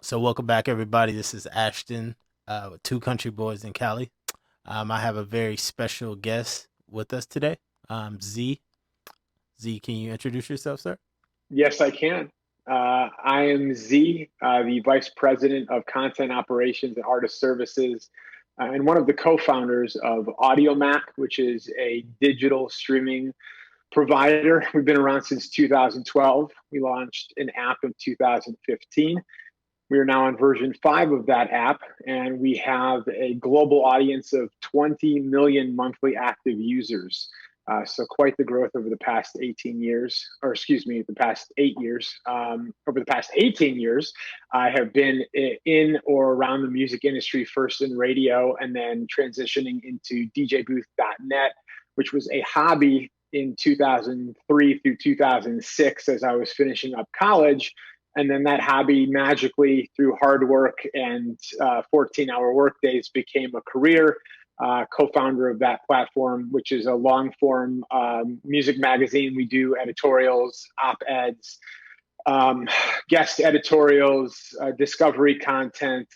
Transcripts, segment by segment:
So welcome back, everybody. This is Ashton with Two Country Boys in Cali. I have a very special guest with us today. Z. Z, can you introduce yourself, sir? Yes, I can. I am Z, the Vice President of Content Operations and Artist Services, and one of the co-founders of Audiomack, which is a digital streaming provider. We've been around since 2012. We launched an app in 2015. We are now on version 5 of that app, and we have a global audience of 20 million monthly active users. So quite the growth over the past 18 years, or excuse me, the past 8 years. Over the past 18 years, I have been in or around the music industry, first in radio and then transitioning into DJBooth.net, which was a hobby in 2003 through 2006 as I was finishing up college. And then that hobby magically, through hard work and 14-hour workdays, became a career. Co-founder of that platform, which is a long-form music magazine. We do editorials, op-eds, guest editorials, discovery content,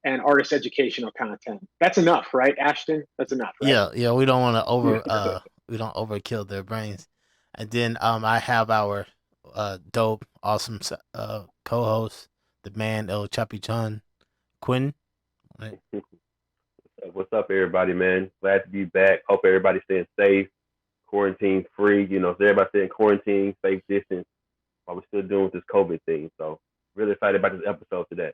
and artist educational content. That's enough, right, Ashton? That's enough, right? Yeah. We don't want to we don't overkill their brains. And then I have our dope, awesome co-host, the man El Chapichon Quinn. Right? What's up, everybody, man? Glad to be back. Hope everybody's staying safe, quarantine free. So everybody staying quarantine, safe distance, while we're still doing this COVID thing. So really excited about this episode today.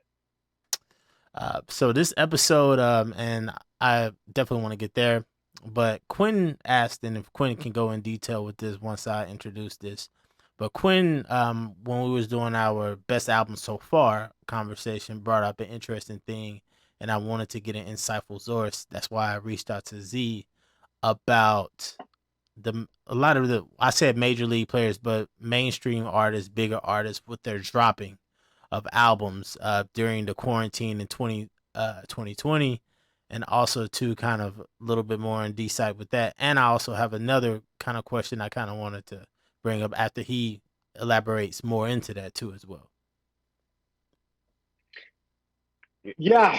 So this episode, and I definitely want to get there, but Quinn asked, and if Quinn can go in detail with this once I introduce this. But Quinn, when we was doing our best album so far conversation, brought up an interesting thing, and I wanted to get an insightful source. That's why I reached out to Z about a lot of the, I said major league players, but mainstream artists, bigger artists, with their dropping of albums during the quarantine in 2020, and also to kind of a little bit more in insight with that. And I also have another kind of question I kind of wanted to bring up after he elaborates more into that too as well. Yeah,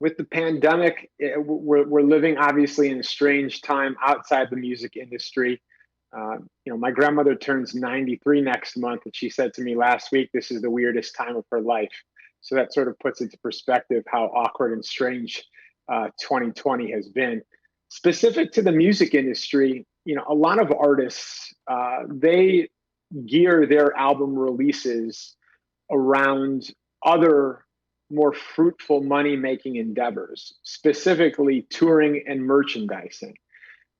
with the pandemic, we're living obviously in a strange time outside the music industry. My grandmother turns 93 next month, and she said to me last week, this is the weirdest time of her life. So that sort of puts into perspective how awkward and strange 2020 has been. Specific to the music industry, a lot of artists, they gear their album releases around other more fruitful money making endeavors, specifically touring and merchandising.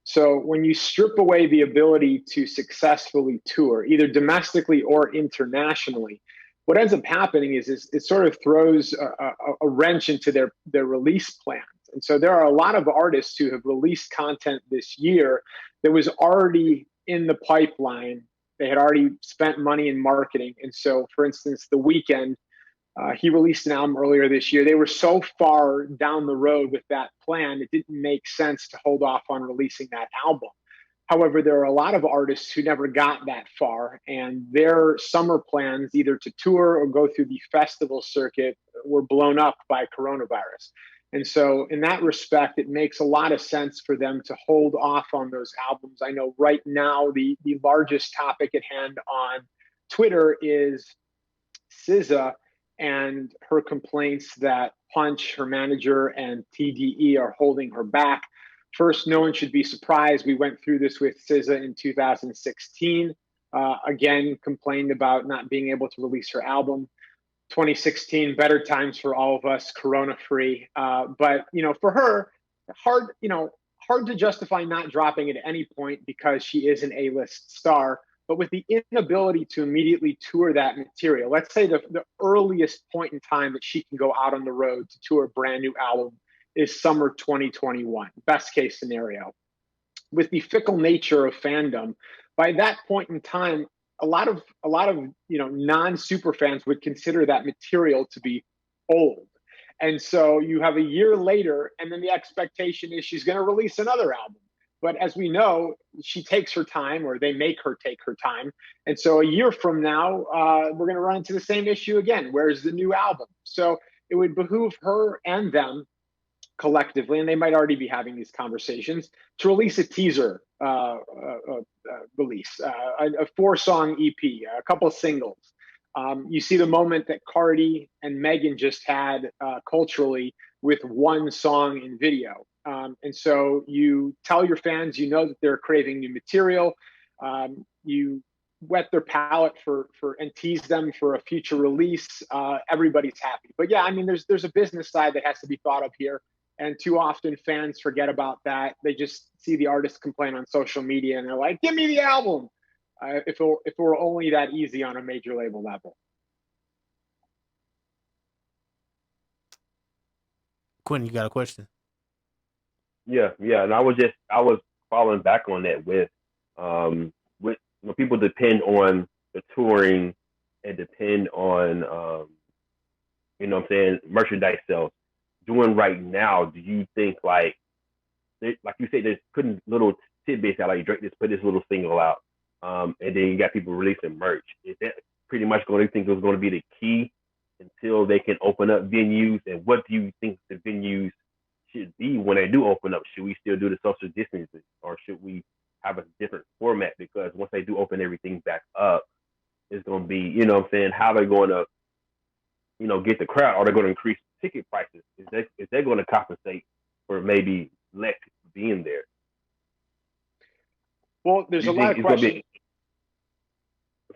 So when you strip away the ability to successfully tour, either domestically or internationally, what ends up happening is it sort of throws a wrench into their release plans. And so there are a lot of artists who have released content this year that was already in the pipeline. They had already spent money in marketing. And so, for instance, The Weeknd, he released an album earlier this year. They were so far down the road with that plan, it didn't make sense to hold off on releasing that album. However, there are a lot of artists who never got that far, and their summer plans, either to tour or go through the festival circuit, were blown up by coronavirus. And so, in that respect, it makes a lot of sense for them to hold off on those albums. I know right now the largest topic at hand on Twitter is SZA and her complaints that Punch, her manager, and TDE are holding her back. First, no one should be surprised. We went through this with SZA in 2016. Again, complained about not being able to release her album. 2016, better times for all of us, corona free. But for her, hard to justify not dropping at any point because she is an A-list star. But with the inability to immediately tour that material, let's say the earliest point in time that she can go out on the road to tour a brand new album is summer 2021, best case scenario. With the fickle nature of fandom, by that point in time, a lot of non-super fans would consider that material to be old. And so you have a year later, and then the expectation is she's going to release another album. But as we know, she takes her time, or they make her take her time. And so a year from now, we're going to run into the same issue again. Where's the new album? So it would behoove her and them collectively, and they might already be having these conversations, to release a teaser release, a 4-song EP, a couple of singles. You see the moment that Cardi and Megan just had culturally with one song in video. And so you tell your fans, you know that they're craving new material. You whet their palate for and tease them for a future release. Everybody's happy. But yeah, I mean, there's a business side that has to be thought of here. And too often fans forget about that. They just see the artist complain on social media and they're like, give me the album. If it were only that easy on a major label level. Quentin, you got a question? Yeah. And I was following back on that with people depend on the touring and depend on merchandise sales. Doing right now, do you think like you said, they're putting little tidbits out, like Drake just put this little single out, and then you got people releasing merch? Is that pretty much going to think it was going to be the key until they can open up venues? And what do you think the venues should be when they do open up? Should we still do the social distancing, or should we have a different format? Because once they do open everything back up, it's going to be, how they're going to, get the crowd. Are they going to increase ticket prices? Is they going to compensate for maybe less people being there? Well, there's a lot of questions.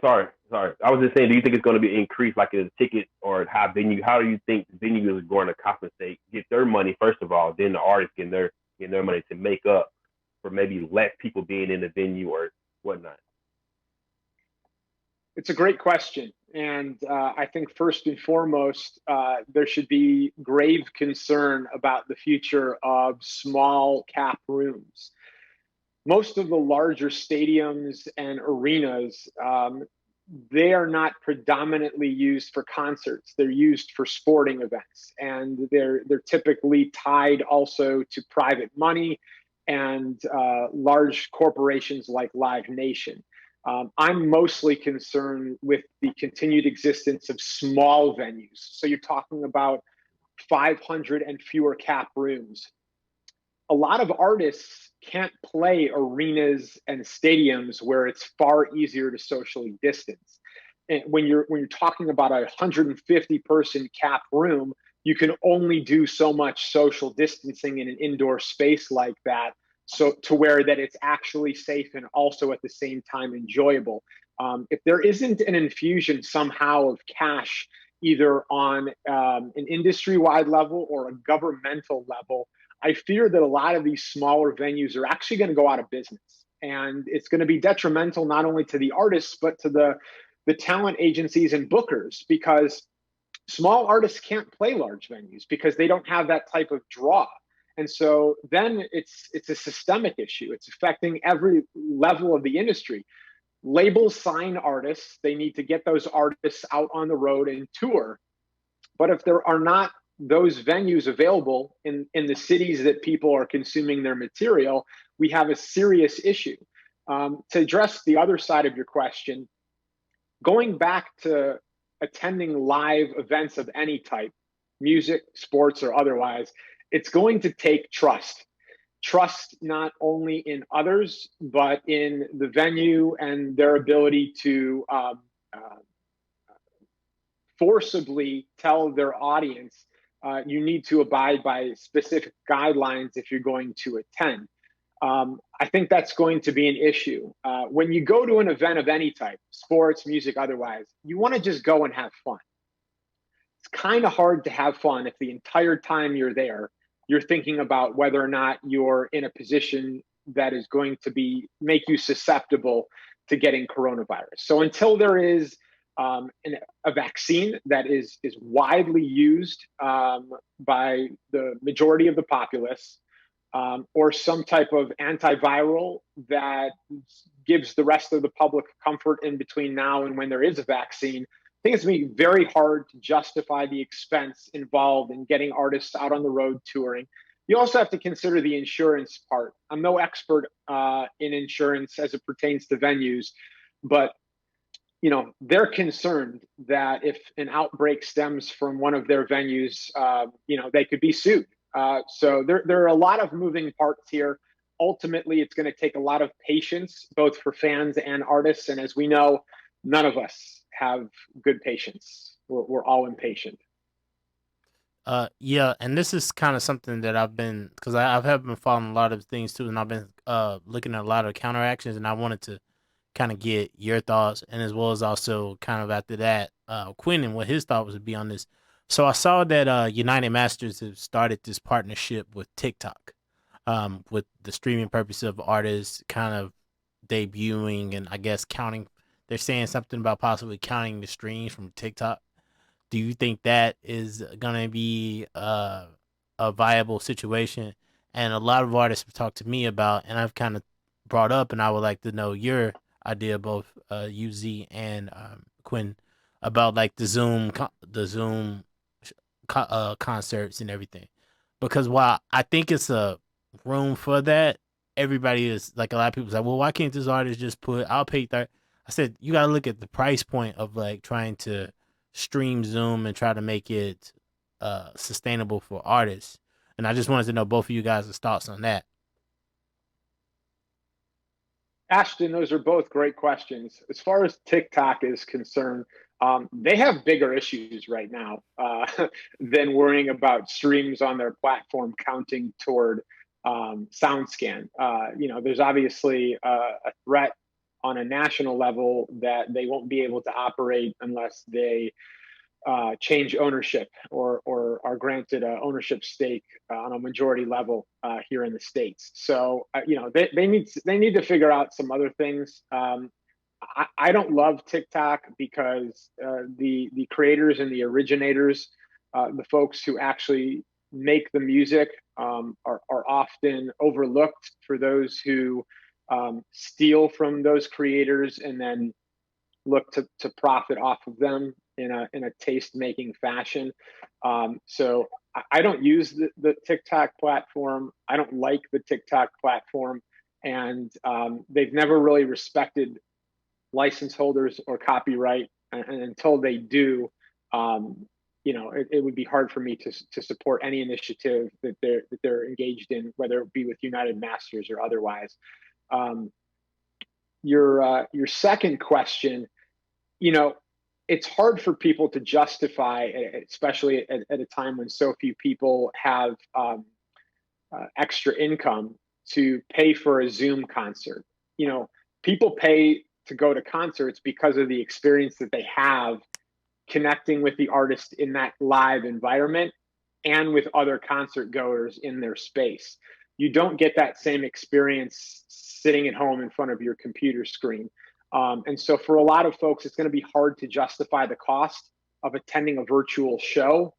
Sorry. I was just saying, do you think it's going to be increased, like in the ticket or how venue? How do you think the venue is going to compensate, get their money first of all, then the artists getting their money to make up for maybe less people being in the venue or whatnot? It's a great question. And I think first and foremost, there should be grave concern about the future of small cap rooms. Most of the larger stadiums and arenas, they are not predominantly used for concerts. They're used for sporting events. And they're typically tied also to private money and large corporations like Live Nation. I'm mostly concerned with the continued existence of small venues. So you're talking about 500 and fewer cap rooms. A lot of artists can't play arenas and stadiums where it's far easier to socially distance. And when you're talking about a 150 person cap room, you can only do so much social distancing in an indoor space like that, so to where that it's actually safe and also at the same time enjoyable. If there isn't an infusion somehow of cash, either on an industry-wide level or a governmental level, I fear that a lot of these smaller venues are actually going to go out of business. And it's going to be detrimental not only to the artists, but to the talent agencies and bookers, because small artists can't play large venues because they don't have that type of draw. And so then it's a systemic issue. It's affecting every level of the industry. Labels sign artists. They need to get those artists out on the road and tour. But if there are not those venues available in the cities that people are consuming their material, we have a serious issue. To address the other side of your question, going back to attending live events of any type, music, sports, or otherwise, it's going to take trust. Trust not only in others, but in the venue and their ability to forcibly tell their audience, you need to abide by specific guidelines if you're going to attend. I think that's going to be an issue. When you go to an event of any type, sports, music, otherwise, you want to just go and have fun. It's kind of hard to have fun if the entire time you're there, you're thinking about whether or not you're in a position that is going to make you susceptible to getting coronavirus. So until there is a vaccine that is widely used by the majority of the populace, or some type of antiviral that gives the rest of the public comfort in between now and when there is a vaccine, I think it's going to be very hard to justify the expense involved in getting artists out on the road touring. You also have to consider the insurance part. I'm no expert in insurance as it pertains to venues, but they're concerned that if an outbreak stems from one of their venues, they could be sued. So there are a lot of moving parts here. Ultimately, it's going to take a lot of patience, both for fans and artists. And as we know, none of us have good patience. We're all impatient. Yeah, and this is kind of something that I've been, because I've have been following a lot of things too, and I've been looking at a lot of counteractions, and I wanted to kind of get your thoughts, and as well as also kind of after that, Quinn and what his thought was would be on this. So I saw that United Masters have started this partnership with TikTok, with the streaming purpose of artists kind of debuting, and I guess counting. They're saying something about possibly counting the streams from TikTok. Do you think that is gonna be a viable situation? And a lot of artists have talked to me about, and I've kind of brought up, and I would like to know your idea, both UZ and Quinn, about like the Zoom concerts and everything. Because while I think it's a room for that, everybody is like a lot of people say, well, why can't this artist just put? I'll pay 30. I said you gotta look at the price point of like trying to stream Zoom and try to make it sustainable for artists. And I just wanted to know both of you guys' thoughts on that. Ashton, those are both great questions. As far as TikTok is concerned, they have bigger issues right now than worrying about streams on their platform counting toward SoundScan. There's obviously a threat on a national level that they won't be able to operate unless they change ownership or are granted a ownership stake on a majority level here in the States. So they need to figure out some other things. I don't love TikTok because the creators and the originators, the folks who actually make the music, are often overlooked for those who steal from those creators and then look to profit off of them in a taste making fashion. So I don't use the TikTok platform. I don't like the TikTok platform, and they've never really respected license holders or copyright. And until they do, it would be hard for me to support any initiative that they're engaged in, whether it be with United Masters or otherwise. Your second question, it's hard for people to justify, especially at a time when so few people have extra income, to pay for a Zoom concert. People pay to go to concerts because of the experience that they have connecting with the artist in that live environment and with other concert goers in their space. You don't get that same experience sitting at home in front of your computer screen. And so for a lot of folks, it's going to be hard to justify the cost of attending a virtual show.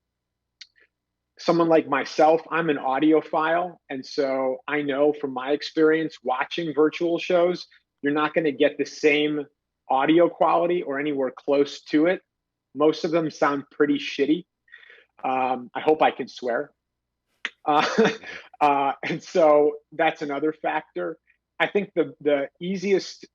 Someone like myself, I'm an audiophile. And so I know from my experience watching virtual shows, you're not going to get the same audio quality or anywhere close to it. Most of them sound pretty shitty. I hope I can swear. And so that's another factor. I think the easiest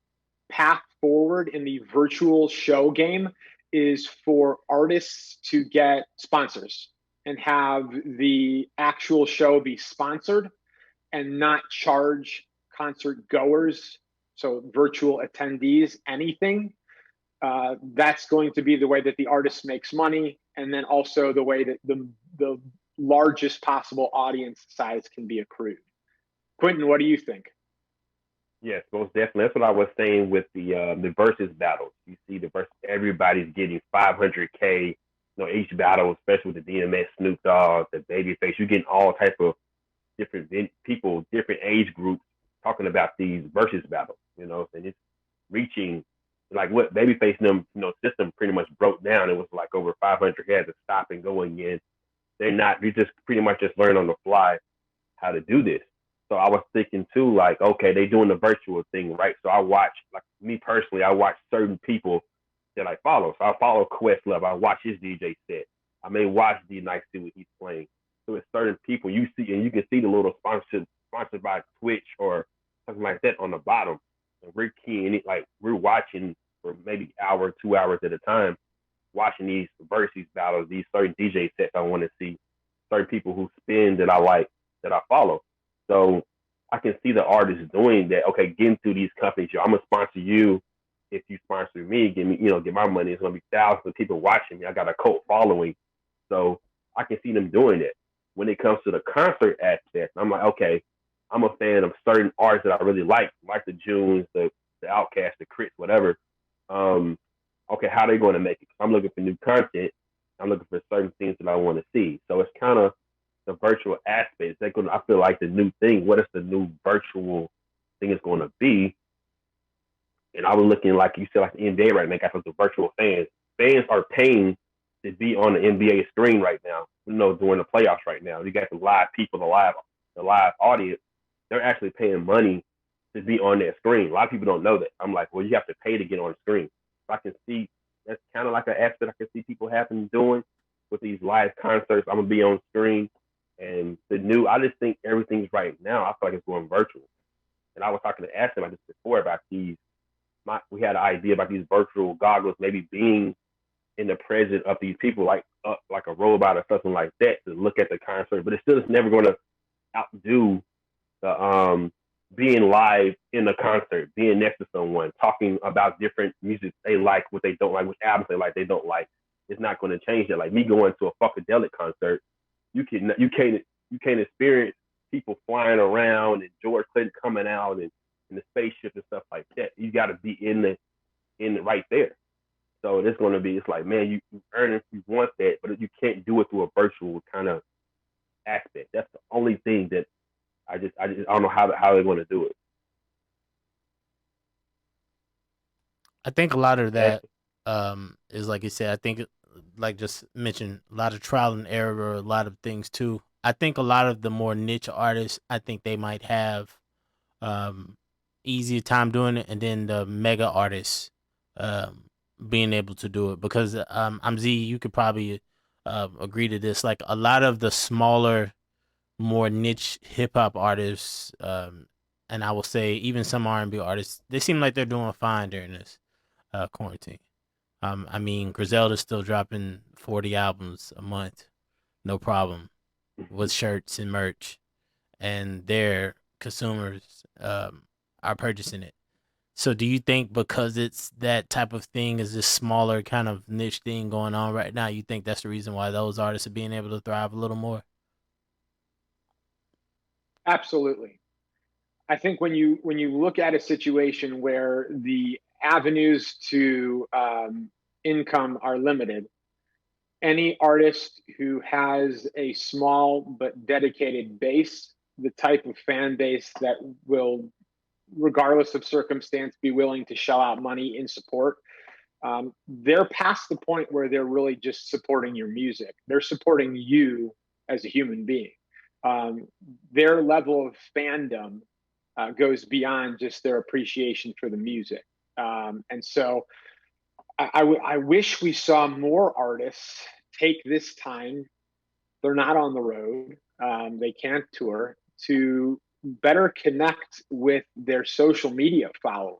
path forward in the virtual show game is for artists to get sponsors and have the actual show be sponsored and not charge concert goers, so virtual attendees, anything. That's going to be the way that the artist makes money, and then also the way that the largest possible audience size can be accrued. Quentin, what do you think? Yes, most definitely. That's what I was saying with the versus battles. You see the versus, everybody's getting 500K, each battle, especially with the DMX, Snoop Dogg, the Babyface. You're getting all type of different people, different age groups talking about these versus battles, and it's reaching like what Babyface system pretty much broke down. It was like over 500 had to stop and go again. They just pretty much just learn on the fly how to do this. So I was thinking too, like, okay, they doing the virtual thing, right? So I watch, like me personally, I watch certain people that I follow. So I follow Questlove. I watch his DJ set. I may watch D Nice see what he's playing. So it's certain people you see, and you can see the little sponsored by Twitch or something like that on the bottom. And we're keying it, like we're watching for maybe hour, 2 hours at a time, watching these versus battles, these certain DJ sets I want to see, certain people who spin that I like, that I follow. So I can see the artists doing that. Okay, getting through these companies, yo, I'm gonna sponsor you. If you sponsor me, give me, get my money. It's gonna be thousands of people watching me. I got a cult following, so I can see them doing it. When it comes to the concert aspect, I'm like, okay, I'm a fan of certain artists that I really like the Junes, the Outcasts, the Crits, whatever. Okay, how are they going to make it? I'm looking for new content. I'm looking for certain things that I want to see. So it's kind of the virtual aspect. I feel like the new thing. What is the new virtual thing is going to be? And I was looking, like you said, like the NBA right now, got the virtual fans. Fans are paying to be on the NBA screen right now. During the playoffs right now, you got the live people, the live audience. They're actually paying money to be on that screen. A lot of people don't know that. I'm like, well, you have to pay to get on the screen. So I can see that's kind of like an aspect I can see people having doing with these live concerts. I'm gonna be on screen, and I just think everything's right now. I feel like it's going virtual. And I was talking to Ashton about this before about these. We had an idea about these virtual goggles maybe being in the presence of these people, like a robot or something like that, to look at the concert. But it's still never going to outdo the being live in the concert, being next to someone, talking about different music they like, what they don't like, which albums they don't like. It's not going to change that. Like me going to a Funkadelic concert, you can't experience people flying around and George Clinton coming out and the spaceship and stuff like that. You got to be in the right there. So it's like, man, you earn it, you want that, but you can't do it through a virtual kind of aspect. That's the only thing that I don't know how they're going to do it. I think a lot of that is like you said. I think, like just mentioned, a lot of trial and error, a lot of things too. I think a lot of the more niche artists, I think they might have easier time doing it, and then the mega artists being able to do it, because I'm Z. You could probably agree to this. Like a lot of the smaller, more niche hip hop artists, and I will say even some R&B artists, they seem like they're doing fine during this quarantine. I mean, Griselda's still dropping 40 albums a month, no problem, with shirts and merch, and their consumers are purchasing it. So, do you think because it's that type of thing, is this smaller kind of niche thing going on right now, you think that's the reason why those artists are being able to thrive a little more? Absolutely. I think when you look at a situation where the avenues to income are limited, any artist who has a small but dedicated base, the type of fan base that will, regardless of circumstance, be willing to shell out money in support, they're past the point where they're really just supporting your music. They're supporting you as a human being. Their level of fandom goes beyond just their appreciation for the music. And so I wish we saw more artists take this time. They're not on the road. They can't tour, to better connect with their social media followings.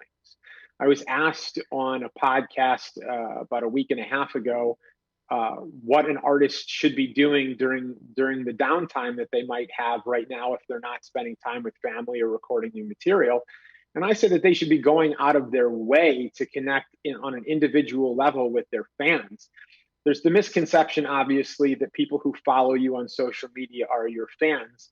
I was asked on a podcast about a week and a half ago what an artist should be doing during the downtime that they might have right now if they're not spending time with family or recording new material. And I said that they should be going out of their way to connect on an individual level with their fans. There's the misconception, obviously, that people who follow you on social media are your fans.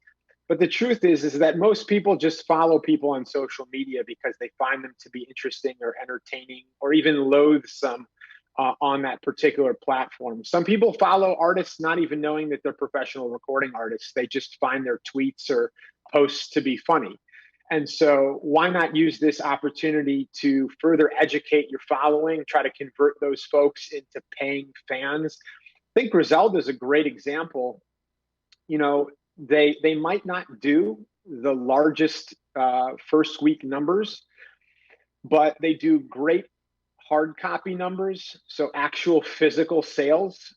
But the truth is that most people just follow people on social media because they find them to be interesting or entertaining or even loathsome on that particular platform. Some people follow artists not even knowing that they're professional recording artists. They just find their tweets or posts to be funny. And so why not use this opportunity to further educate your following, try to convert those folks into paying fans? I think Griselda is a great example. They might not do the largest first week numbers, but they do great hard copy numbers. So actual physical sales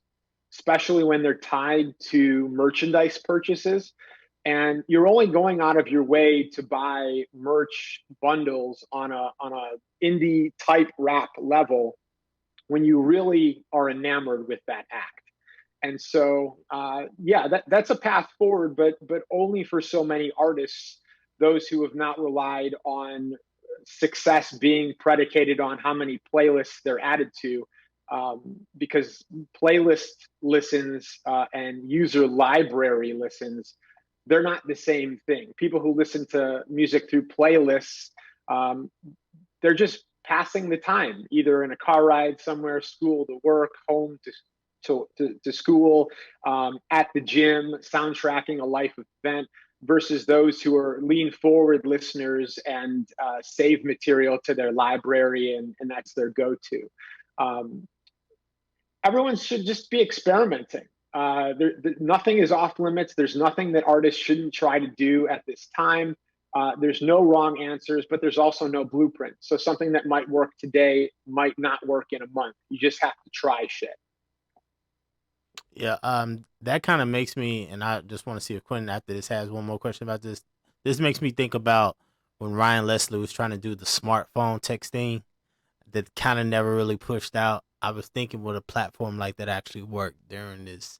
especially when they're tied to merchandise purchases. And you're only going out of your way to buy merch bundles on a indie type rap level when you really are enamored with that act. And so, that's a path forward, but only for so many artists, those who have not relied on success being predicated on how many playlists they're added to, because playlist listens and user library listens, they're not the same thing. People who listen to music through playlists, they're just passing the time, either in a car ride somewhere, school to work, home to school, at the gym, soundtracking a life event, versus those who are lean forward listeners and save material to their library, and that's their go-to. Everyone should just be experimenting. Nothing is off limits. There's nothing that artists shouldn't try to do at this time. There's no wrong answers, but there's also no blueprint. So something that might work today might not work in a month. You just have to try shit. Yeah, that kind of makes me, and I just want to see if Quentin after this has one more question about this. This makes me think about when Ryan Leslie was trying to do the smartphone texting that kind of never really pushed out. I was thinking, would a platform like that actually work during this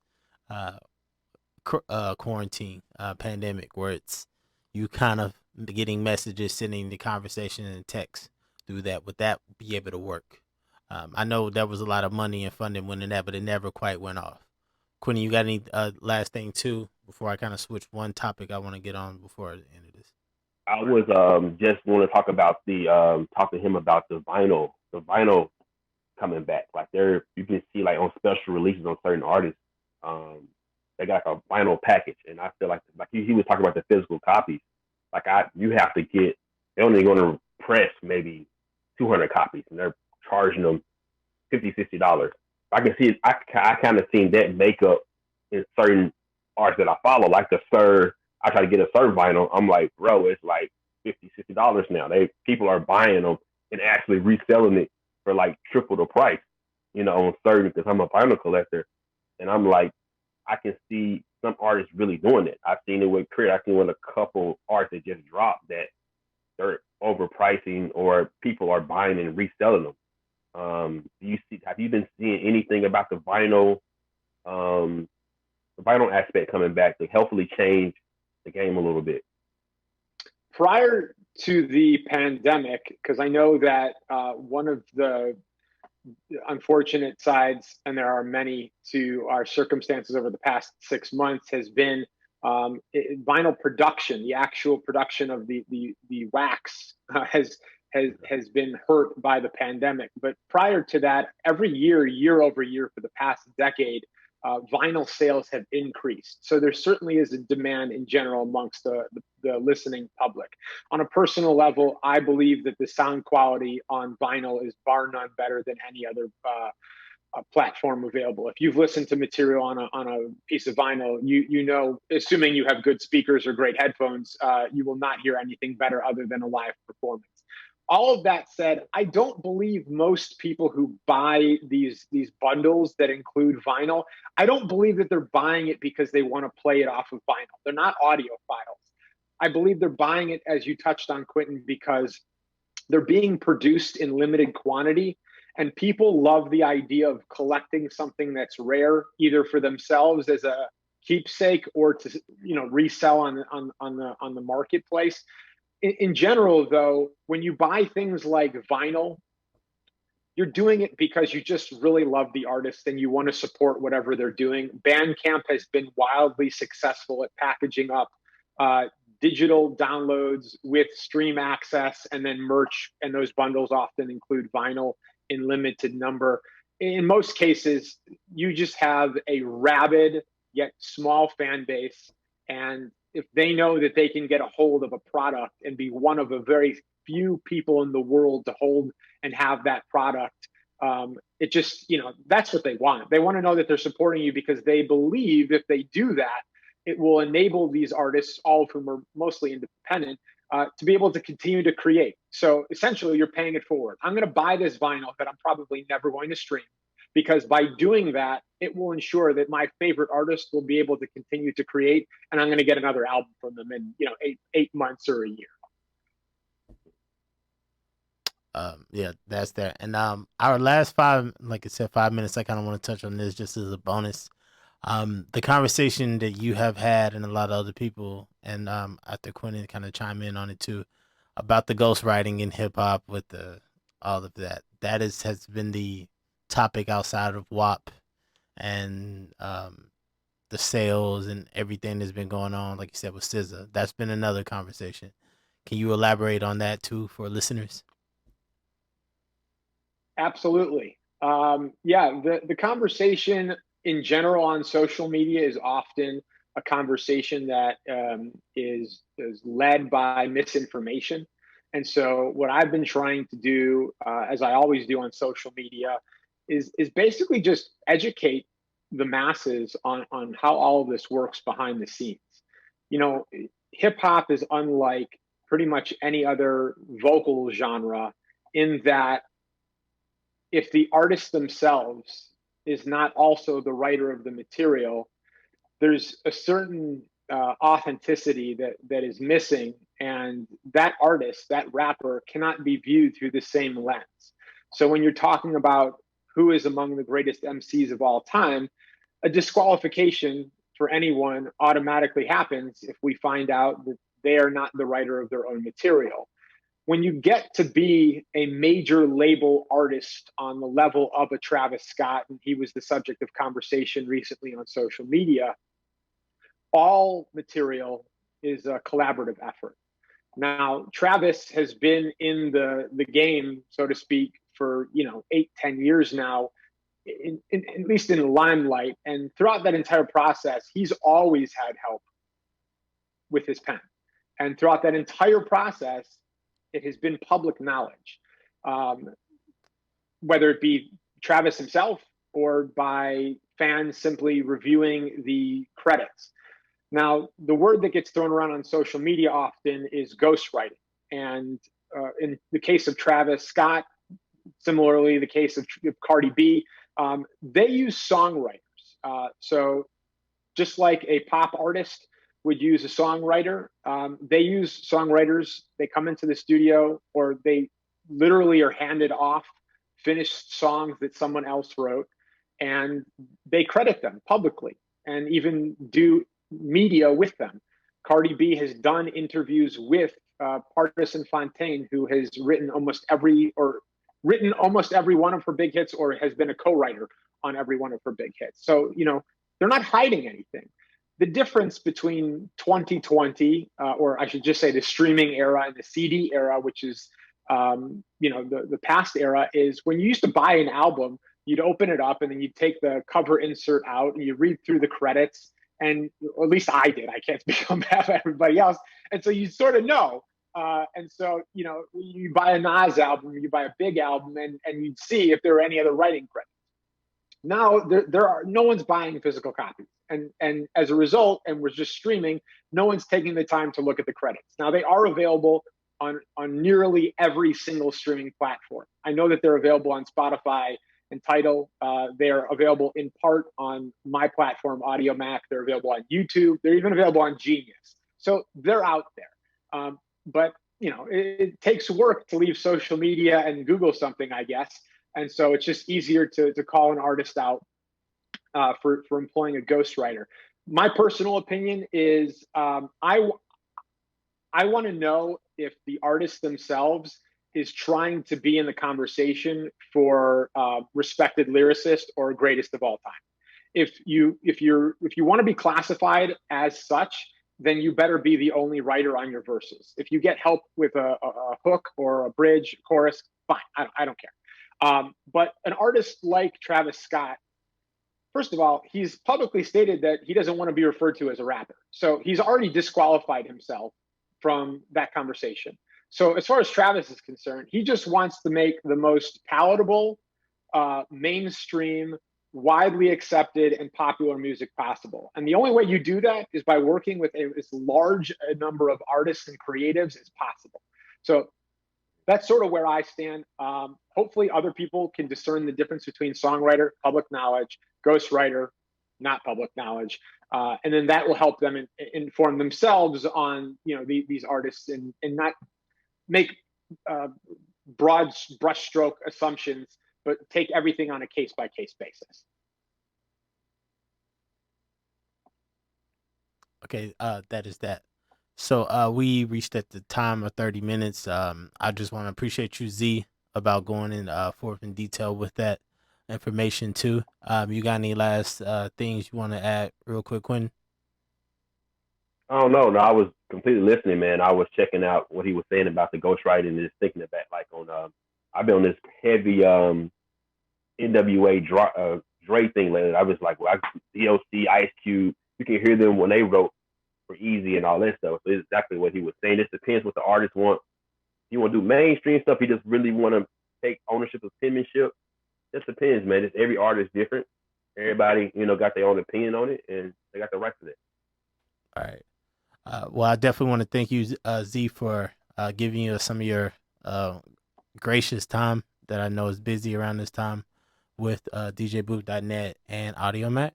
quarantine pandemic, where it's you kind of getting messages, sending the conversation and text through that? Would that be able to work? I know there was a lot of money and funding went in that, but it never quite went off. Quentin, you got any last thing too before I kind of switch one topic I want to get on before the end of this? I was just want to talk about talk to him about the vinyl coming back. Like you can see like on special releases on certain artists, they got like a vinyl package, and I feel like he was talking about the physical copies. Like you have to get, they're only going to press maybe 200 copies, and they're charging them $50-$60. I can see it. I kind of seen that makeup in certain artists that I follow, like the Sir. I try to get a Sir vinyl. I'm like, bro, it's like $50-$60 now. People are buying them and actually reselling it for like triple the price, on certain, because I'm a vinyl collector, and I'm like, I can see some artists really doing it. I've seen it with Crit. I've seen with a couple artists that just dropped that they're overpricing, or people are buying and reselling them. Have you been seeing anything about the vinyl aspect coming back to hopefully change the game a little bit? Prior to the pandemic, because I know that one of the unfortunate sides, and there are many, to our circumstances over the past 6 months, has been vinyl production. The actual production of the wax has been hurt by the pandemic. But prior to that, every year over year for the past decade, vinyl sales have increased. So there certainly is a demand in general amongst the listening public. On a personal level, I believe that the sound quality on vinyl is bar none better than any other platform available. If you've listened to material on a piece of vinyl, you know, assuming you have good speakers or great headphones, you will not hear anything better other than a live performance. All of that said, I don't believe most people who buy these bundles that include vinyl, I don't believe that they're buying it because they want to play it off of vinyl. They're not audiophiles. I believe they're buying it, as you touched on, Quentin, because they're being produced in limited quantity, and people love the idea of collecting something that's rare, either for themselves as a keepsake or to resell on the marketplace. In general, though, when you buy things like vinyl, you're doing it because you just really love the artist and you want to support whatever they're doing. Bandcamp has been wildly successful at packaging up digital downloads with stream access and then merch, and those bundles often include vinyl in limited number. In most cases, you just have a rabid yet small fan base, and if they know that they can get a hold of a product and be one of a very few people in the world to hold and have that product, it just, that's what they want. They want to know that they're supporting you because they believe if they do that, it will enable these artists, all of whom are mostly independent, to be able to continue to create. So essentially, you're paying it forward. I'm going to buy this vinyl that I'm probably never going to stream, because by doing that, it will ensure that my favorite artist will be able to continue to create, and I'm going to get another album from them in, you know, eight months or a year. Yeah, that's that. And our last five, like I said, 5 minutes, I kind of want to touch on this just as a bonus. The conversation that you have had and a lot of other people, and after Quentin kind of chime in on it too, about the ghostwriting in hip hop with the all of that. That has been the topic outside of WAP and the sales and everything that's been going on, like you said with SZA. That's been another conversation. Can you elaborate on that too for listeners? Absolutely. Yeah, the conversation in general on social media is often a conversation that is led by misinformation. And so, what I've been trying to do, as I always do on social media, is basically just educate the masses on how all of this works behind the scenes. You know, hip hop is unlike pretty much any other vocal genre in that if the artist themselves is not also the writer of the material, there's a certain authenticity that is missing, and that artist, that rapper, cannot be viewed through the same lens. So when you're talking about who is among the greatest MCs of all time, a disqualification for anyone automatically happens if we find out that they are not the writer of their own material. When you get to be a major label artist on the level of a Travis Scott, and he was the subject of conversation recently on social media, all material is a collaborative effort. Now, Travis has been in the game, so to speak, for 8-10 years now, at least in the limelight. And throughout that entire process, he's always had help with his pen. And throughout that entire process, it has been public knowledge, whether it be Travis himself or by fans simply reviewing the credits. Now, the word that gets thrown around on social media often is ghostwriting. And in the case of Travis Scott, similarly, the case of Cardi B, they use songwriters. So just like a pop artist would use a songwriter, they use songwriters. They come into the studio, or they literally are handed off finished songs that someone else wrote, and they credit them publicly and even do media with them. Cardi B has done interviews with Partisan Fontaine, who has written almost every one of her big hits, or has been a co-writer on every one of her big hits. So, they're not hiding anything. The difference between 2020, or I should just say the streaming era and the CD era, which is, the past era, is when you used to buy an album, you'd open it up and then you'd take the cover insert out and you read through the credits. And or at least I did. I can't speak on behalf of everybody else. And so you sort of know. And so, you buy a Nas album, you buy a big album, and you'd see if there are any other writing credits. Now no one's buying physical copies. And as a result, and we're just streaming, no one's taking the time to look at the credits. Now they are available on nearly every single streaming platform. I know that they're available on Spotify and Tidal. They're available in part on my platform, Audiomack. They're available on YouTube. They're even available on Genius. So they're out there. But it takes work to leave social media and Google something, I guess. And so it's just easier to call an artist out for employing a ghostwriter. My personal opinion is I want to know if the artist themselves is trying to be in the conversation for respected lyricist or greatest of all time. If you want to be classified as such, then you better be the only writer on your verses. If you get help with a hook or a bridge, chorus, fine. I don't care. But an artist like Travis Scott, first of all, he's publicly stated that he doesn't want to be referred to as a rapper. So he's already disqualified himself from that conversation. So as far as Travis is concerned, he just wants to make the most palatable, mainstream, widely accepted, and popular music possible. And the only way you do that is by working with as large a number of artists and creatives as possible. So that's sort of where I stand. Hopefully other people can discern the difference between songwriter, public knowledge, ghostwriter, not public knowledge. And then that will help them inform themselves on, these artists, and not make broad brushstroke assumptions, but take everything on a case-by-case basis. Okay, that is that. So we reached at the time of 30 minutes. I just want to appreciate you, Z, about going in forth in detail with that information too. You got any last things you want to add real quick, Quinn? I don't know. No, I was completely listening, man. I was checking out what he was saying about the ghostwriting and just thinking about like on I've been on this heavy NWA Dre thing lately. I was like, well, DOC, Ice Cube, you can hear them when they wrote for Easy and all that stuff. So it's exactly what he was saying. It depends what the artist wants. He want to do mainstream stuff. He just really want to take ownership of penmanship. It depends, man. It's every artist different. Everybody, got their own opinion on it, and they got the right to that. All right. Well, I definitely want to thank you, Z, for giving us some of your gracious time that I know is busy around this time with DJBooth.net and Audiomack.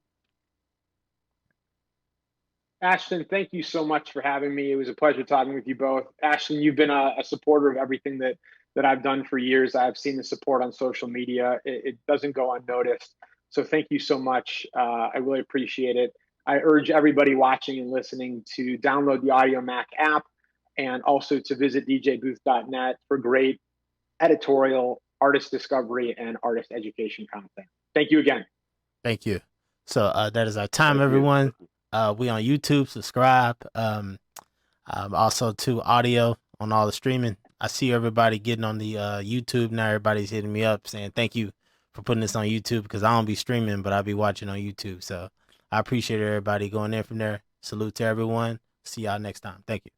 Ashton, thank you so much for having me. It was a pleasure talking with you both. Ashton, you've been a supporter of everything that I've done for years. I've seen the support on social media. It doesn't go unnoticed. So thank you so much. I really appreciate it. I urge everybody watching and listening to download the Audiomack app, and also to visit DJBooth.net for great editorial, artist discovery, and artist education content. Thank you again. Thank you. So that is our time, everyone. We on YouTube. Subscribe. Also to audio on all the streaming. I see everybody getting on the YouTube now. Everybody's hitting me up saying thank you for putting this on YouTube, because I don't be streaming, but I'll be watching on YouTube. So I appreciate everybody going in from there. Salute to everyone. See y'all next time. Thank you.